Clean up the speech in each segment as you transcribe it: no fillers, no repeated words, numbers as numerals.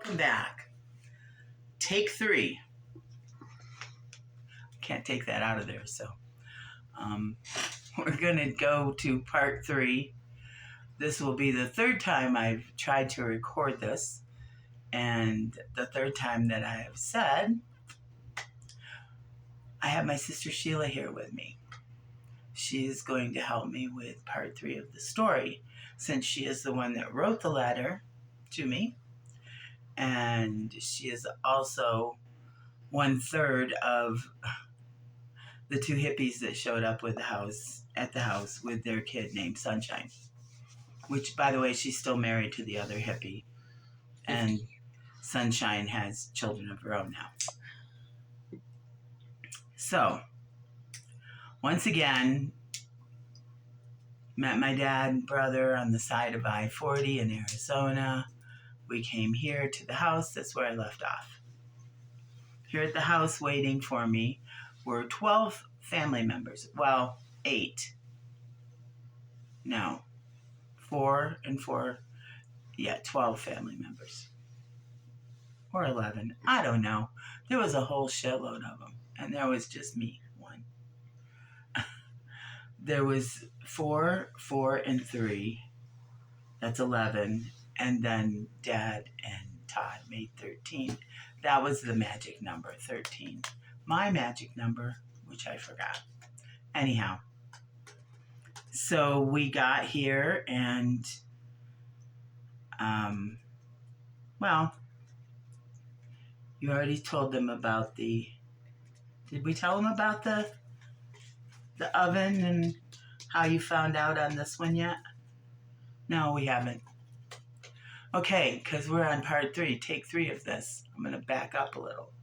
Welcome back. Take 3. Can't take that out of there, so we're going to go to part 3. This will be the 3rd time I've tried to record this, and the 3rd time that I have said, I have my sister Sheila here with me. She is going to help me with part 3 of the story, since she is the one that wrote the letter to me, and she is also 1/3 of the 2 hippies that showed up at the house with their kid named Sunshine, which, by the way, she's still married to the other hippie, and Sunshine has children of her own now. So, once again, met my dad and brother on the side of I-40 in Arizona. We came here to the house. That's where I left off. Here at the house waiting for me were 12 family members. Well, 8. No. 4 and 4. Yeah, 12 family members. Or 11. I don't know. There was a whole shitload of them. And there was just me, 1. There was 4, 4, and 3. That's 11. And then Dad and Todd made 13. That was the magic number, 13. My magic number, which I forgot. Anyhow, so we got here and, well, you already told them about did we tell them about the oven and how you found out on this one yet? No, we haven't. Okay, because we're on part 3, take 3 of this. I'm going to back up a little.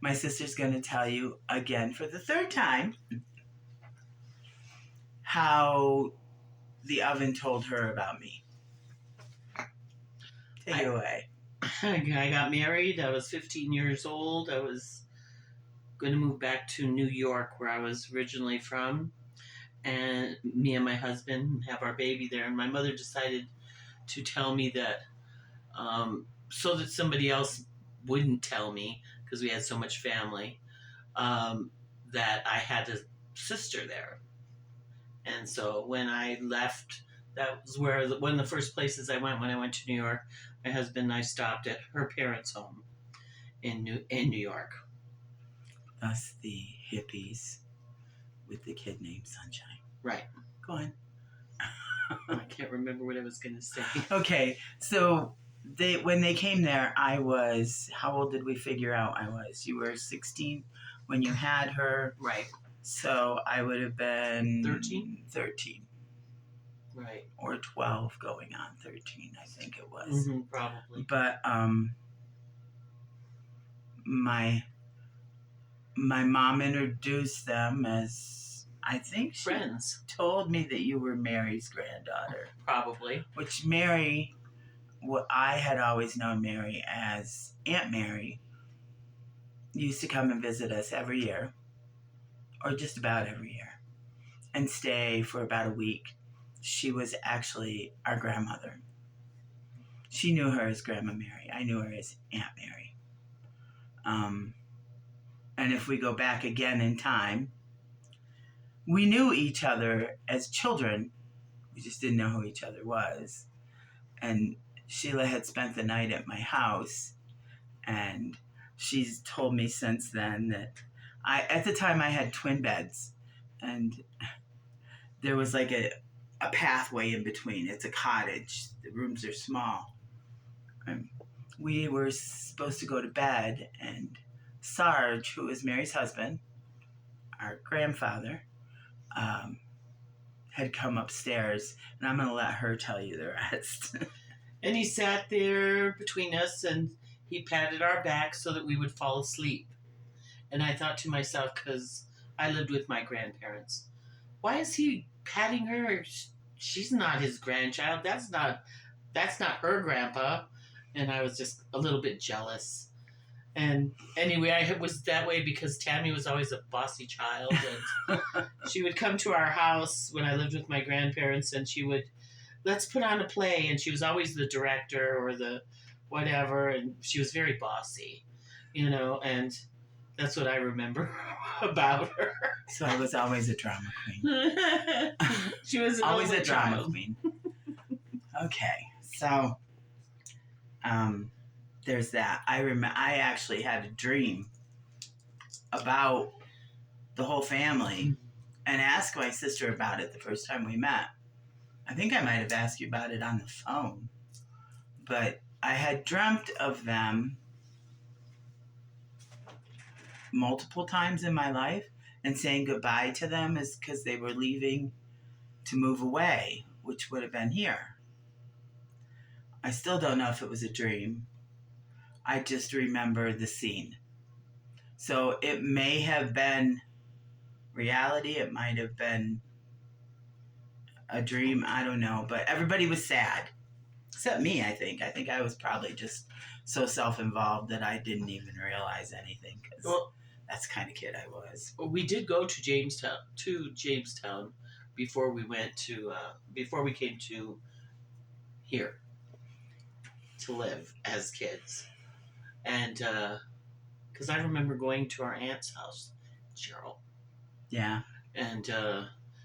My sister's going to tell you again for the 3rd time how the oven told her about me. Take it away. I got married. I was 15 years old. I was going to move back to New York, where I was originally from. And me and my husband have our baby there. And my mother decided to tell me that so that somebody else wouldn't tell me, because we had so much family, that I had a sister there. And so when I left, that was one of the first places I went when I went to New York. My husband and I stopped at her parents' home in New York. Us, the hippies with the kid named Sunshine. Right. Go on. I can't remember what I was going to say. Okay, so when they came there, I was, how old did we figure out I was? You were 16 when you had her. Right. So I would have been 13. 13. Right. Or 12 going on 13, I think it was. Mm-hmm, probably. But my mom introduced them as, I think she friends. Told me that you were Mary's granddaughter. Probably. Which Mary, what I had always known Mary as Aunt Mary, used to come and visit us every year, or just about every year, and stay for about a week. She was actually our grandmother. She knew her as Grandma Mary. I knew her as Aunt Mary. And if we go back again in time, we knew each other as children. We just didn't know who each other was. And Sheila had spent the night at my house, and she's told me since then that at the time I had twin beds, and there was like a pathway in between. It's a cottage. The rooms are small. And we were supposed to go to bed, and Sarge, who was Mary's husband, our grandfather, had come upstairs, and I'm going to let her tell you the rest. And he sat there between us, and he patted our backs so that we would fall asleep. And I thought to myself, because I lived with my grandparents, why is he patting her? She's not his grandchild. That's not her grandpa. And I was just a little bit jealous. And anyway, I was that way because Tammy was always a bossy child. And she would come to our house when I lived with my grandparents, and she would, let's put on a play. And she was always the director or the whatever, and she was very bossy, and that's what I remember about her. So I was always a drama queen. She was an Always only a drama child. queen. Okay, so there's that. I actually had a dream about the whole family and asked my sister about it the first time we met. I think I might have asked you about it on the phone, but I had dreamt of them multiple times in my life, and saying goodbye to them is because they were leaving to move away, which would have been here. I still don't know if it was a dream. I just remember the scene. So it may have been reality, it might have been a dream, I don't know, but everybody was sad. Except me, I think. I think I was probably just so self-involved that I didn't even realize anything, because that's the kind of kid I was. Well, we did go to Jamestown before we came to here to live as kids, and because I remember going to our aunt's house, Cheryl, Yeah. and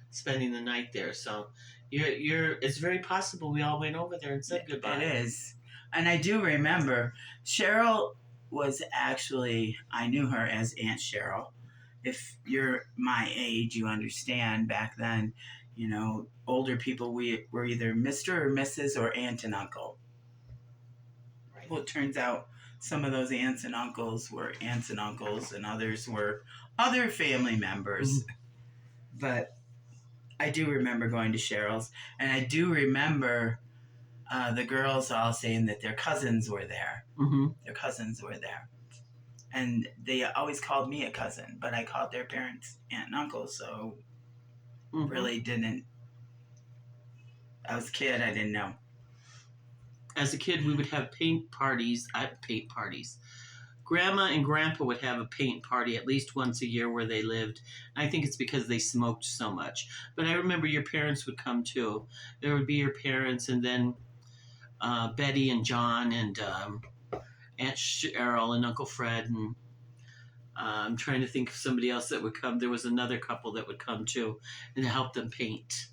spending the night there. So it's very possible we all went over there and said goodbye. It is. And I do remember Cheryl was actually, I knew her as Aunt Cheryl. If you're my age, you understand back then, older people, we were either Mr. or Mrs. or Aunt and Uncle. Right. Well, it turns out some of those aunts and uncles were aunts and uncles, and others were other family members. But I do remember going to Cheryl's, and I do remember the girls all saying that their cousins were there. Mm-hmm. Their cousins were there. And they always called me a cousin, but I called their parents aunt and uncle, so really didn't. I was a kid, I didn't know. As a kid, we would have paint parties. Grandma and Grandpa would have a paint party at least once a year where they lived. I think it's because they smoked so much. But I remember your parents would come too. There would be your parents, and then Betty and John and Aunt Cheryl and Uncle Fred. And I'm trying to think of somebody else that would come. There was another couple that would come too and help them paint.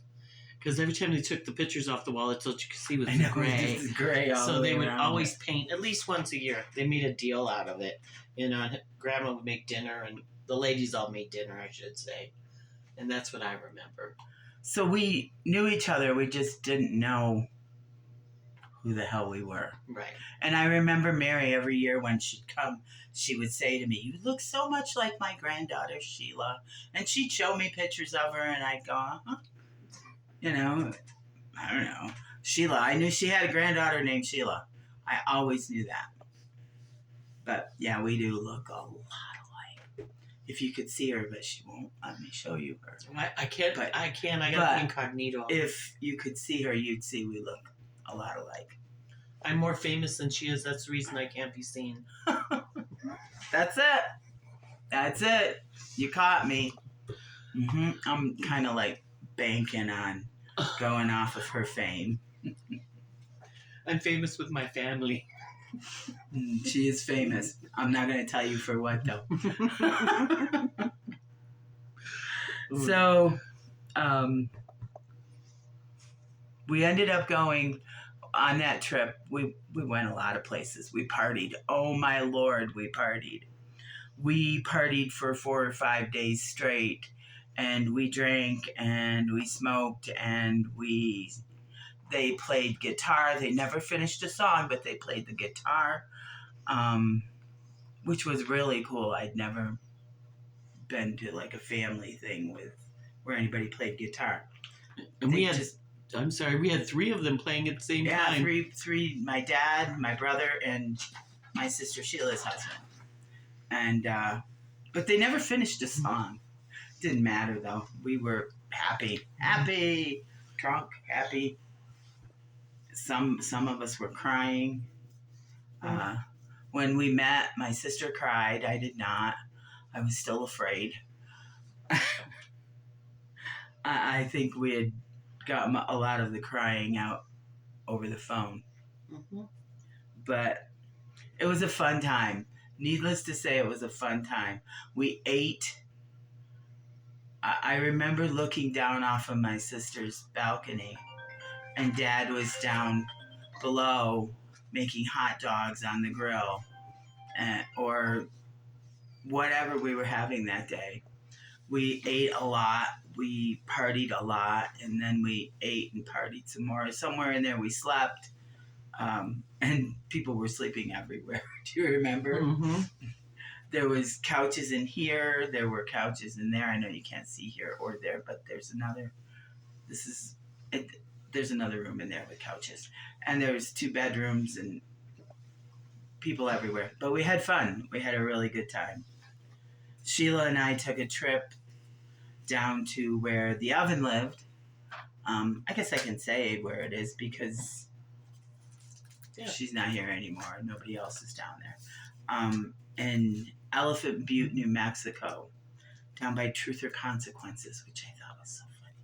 Because every time they took the pictures off the wall, it's what you could see was gray. It's gray all So the they way would around always paint at least once a year. They made a deal out of it. Grandma would make dinner, and the ladies all made dinner, I should say. And that's what I remember. So we knew each other. We just didn't know who the hell we were. Right. And I remember Mary every year when she'd come, she would say to me, "You look so much like my granddaughter, Sheila." And she'd show me pictures of her, and I'd go, "Uh-huh." I don't know. Sheila. I knew she had a granddaughter named Sheila. I always knew that. But yeah, we do look a lot alike. If you could see her, but she won't let me show you her. I can't. I got incognito. If you could see her, you'd see we look a lot alike. I'm more famous than she is. That's the reason I can't be seen. That's it. You caught me. I'm kind of like banking on going off of her fame. I'm famous with my family. She is famous. I'm not going to tell you for what, though. So, we ended up going on that trip. We went a lot of places. We partied. Oh, my Lord, we partied. We partied for 4 or 5 days straight. And we drank and we smoked and they played guitar. They never finished a song, but they played the guitar, which was really cool. I'd never been to like a family thing where anybody played guitar. And we had 3 of them playing at the same time. Yeah, three. My dad, my brother, and my sister Sheila's husband. And but they never finished a song. Didn't matter though. We were happy, drunk, happy. Some of us were crying. When we met, my sister cried. I did not. I was still afraid. I think we had gotten a lot of the crying out over the phone. But it was a fun time. Needless to say, it was a fun time. We ate. I remember looking down off of my sister's balcony, and Dad was down below making hot dogs on the grill, or whatever we were having that day. We ate a lot, we partied a lot, and then we ate and partied some more. Somewhere in there, we slept, and people were sleeping everywhere. Do you remember? Mm-hmm. There was couches in here. There were couches in there. I know you can't see here or there, but there's another. This is it. There's another room in there with couches, and there's 2 bedrooms and people everywhere. But we had fun. We had a really good time. Sheila and I took a trip down to where the oven lived. I guess I can say where it is because she's not here anymore. Nobody else is down there. In Elephant Butte, New Mexico, down by Truth or Consequences, which I thought was so funny.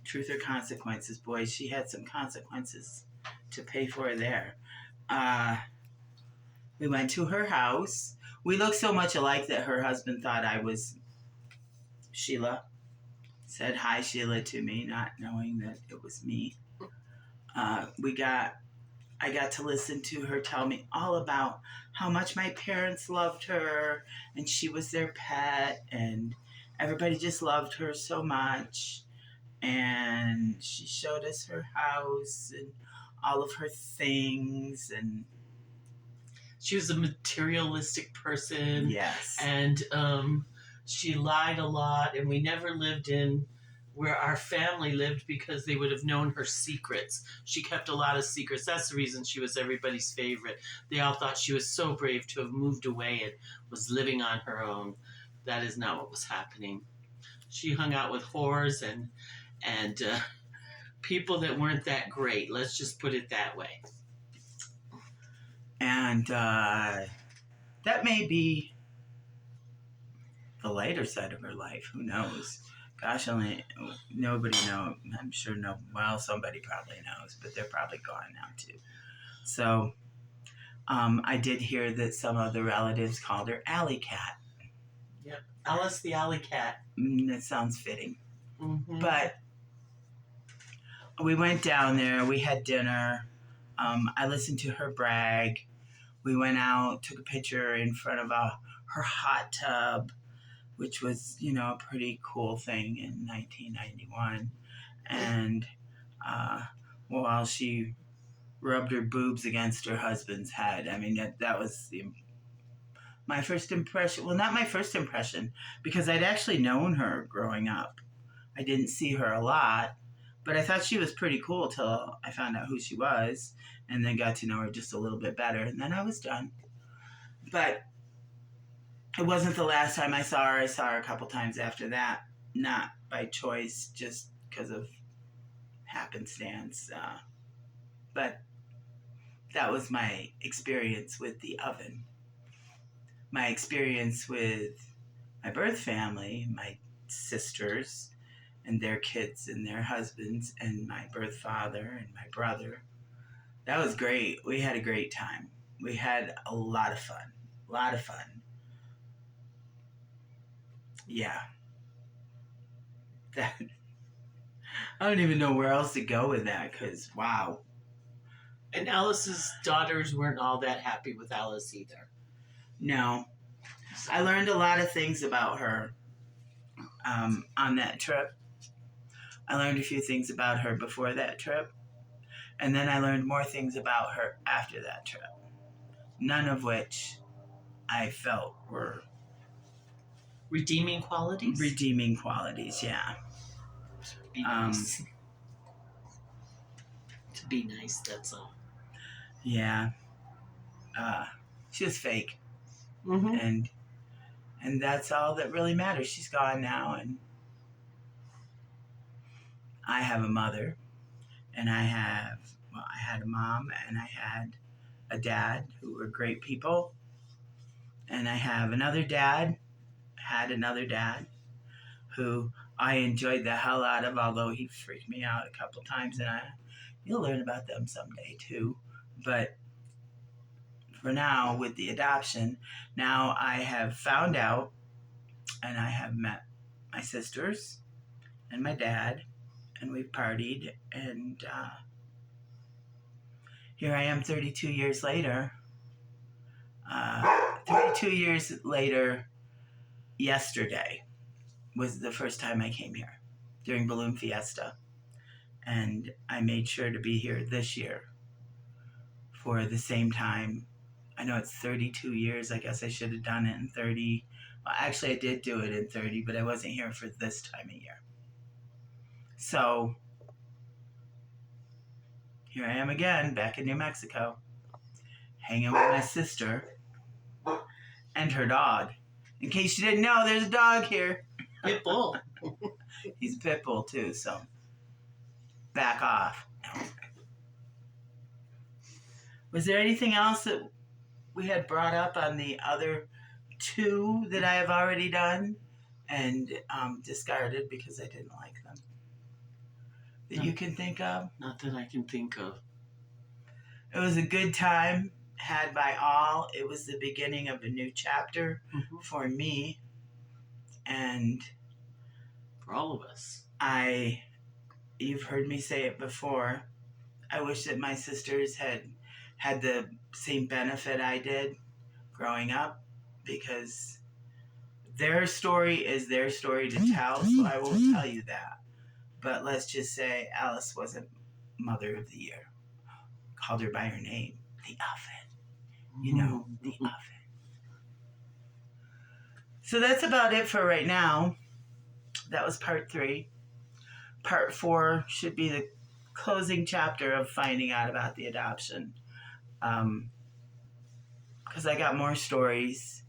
Truth or Consequences, boy, she had some consequences to pay for there. We went to her house. We looked so much alike that her husband thought I was Sheila. Said hi, Sheila, to me, not knowing that it was me. I got to listen to her tell me all about how much my parents loved her and she was their pet and everybody just loved her so much. And she showed us her house and all of her things. And she was a materialistic person. yes. And she lied a lot, and we never lived in where our family lived because they would have known her secrets. She kept a lot of secrets. That's the reason she was everybody's favorite. They all thought she was so brave to have moved away and was living on her own. That is not what was happening. She hung out with whores and people that weren't that great. Let's just put it that way. And that may be the lighter side of her life. Who knows? Gosh, nobody knows. I'm sure somebody probably knows, but they're probably gone now too. So I did hear that some of the relatives called her Alley Cat. Yep, Alice the Alley Cat. That sounds fitting. Mm-hmm. But we went down there. We had dinner. I listened to her brag. We went out, took a picture in front of her hot tub, which was, a pretty cool thing in 1991. And while she rubbed her boobs against her husband's head, I mean, that was my first impression. Well, not my first impression, because I'd actually known her growing up. I didn't see her a lot, but I thought she was pretty cool till I found out who she was, and then got to know her just a little bit better, and then I was done. But it wasn't the last time I saw her. I saw her a couple times after that, not by choice, just because of happenstance. But that was my experience with the oven. My experience with my birth family, my sisters and their kids and their husbands, and my birth father and my brother. That was great. We had a great time. We had a lot of fun. A lot of fun. Yeah. I don't even know where else to go with that, because wow. And Alice's daughters weren't all that happy with Alice either. No. I learned a lot of things about her on that trip. I learned a few things about her before that trip, and then I learned more things about her after that trip, none of which I felt were redeeming qualities. Redeeming qualities, yeah. Be nice. To be nice, that's all. Yeah. She was fake. Mm-hmm. And that's all that really matters. She's gone now, and I have a mother, and I had a mom, and I had a dad who were great people, and I have had another dad who I enjoyed the hell out of, although he freaked me out a couple times, and you'll learn about them someday too. But for now with the adoption. Now I have found out and I have met my sisters and my dad, and we've partied, and here I am 32 years later. 32 years later, yesterday was the first time I came here during Balloon Fiesta. And I made sure to be here this year for the same time. I know it's 32 years. I guess I should have done it in 30. Well, actually, I did do it in 30, but I wasn't here for this time of year. So here I am again, back in New Mexico, hanging with my sister and her dog. In case you didn't know, there's a dog here. Pit bull. He's a pit bull too, so back off. Was there anything else that we had brought up on the other two that I have already done and discarded because I didn't like them? That you can think of? Not that I can think of. It was a good time had by all. It was the beginning of a new chapter for me, and for all of us. You've heard me say it before, I wish that my sisters had the same benefit I did growing up, because their story is their story to tell, so I will tell you that. But let's just say Alice wasn't Mother of the Year. Called her by her name, the oven. You know, the oven. So that's about it for right now. That was part 3. Part 4 should be the closing chapter of finding out about the adoption. Because I got more stories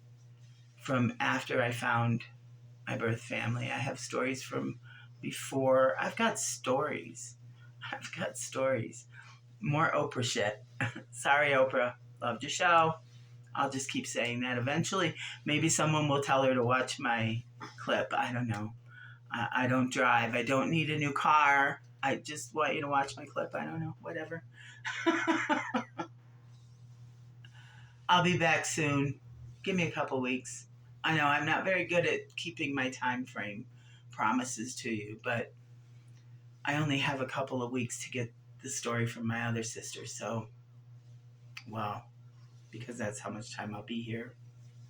from after I found my birth family. I have stories from before. I've got stories. More Oprah shit. Sorry, Oprah. Loved your show. I'll just keep saying that. Eventually, maybe someone will tell her to watch my clip. I don't know. I don't drive. I don't need a new car. I just want you to watch my clip. I don't know. Whatever. I'll be back soon. Give me a couple weeks. I know I'm not very good at keeping my time frame promises to you, but I only have a couple of weeks to get the story from my other sister. So, well, because that's how much time I'll be here.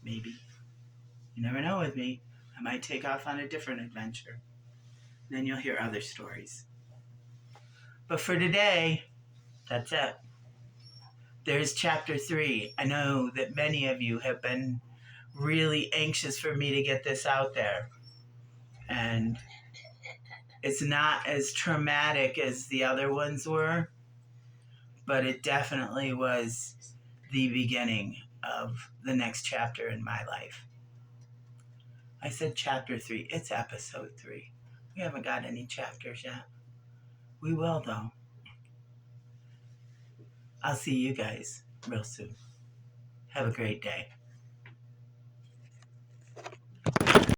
Maybe. You never know with me. I might take off on a different adventure. Then you'll hear other stories. But for today, that's it. There's chapter 3. I know that many of you have been really anxious for me to get this out there. And it's not as traumatic as the other ones were, but it definitely was the beginning of the next chapter in my life. I said chapter 3. It's episode 3. We haven't got any chapters yet. We will, though. I'll see you guys real soon. Have a great day.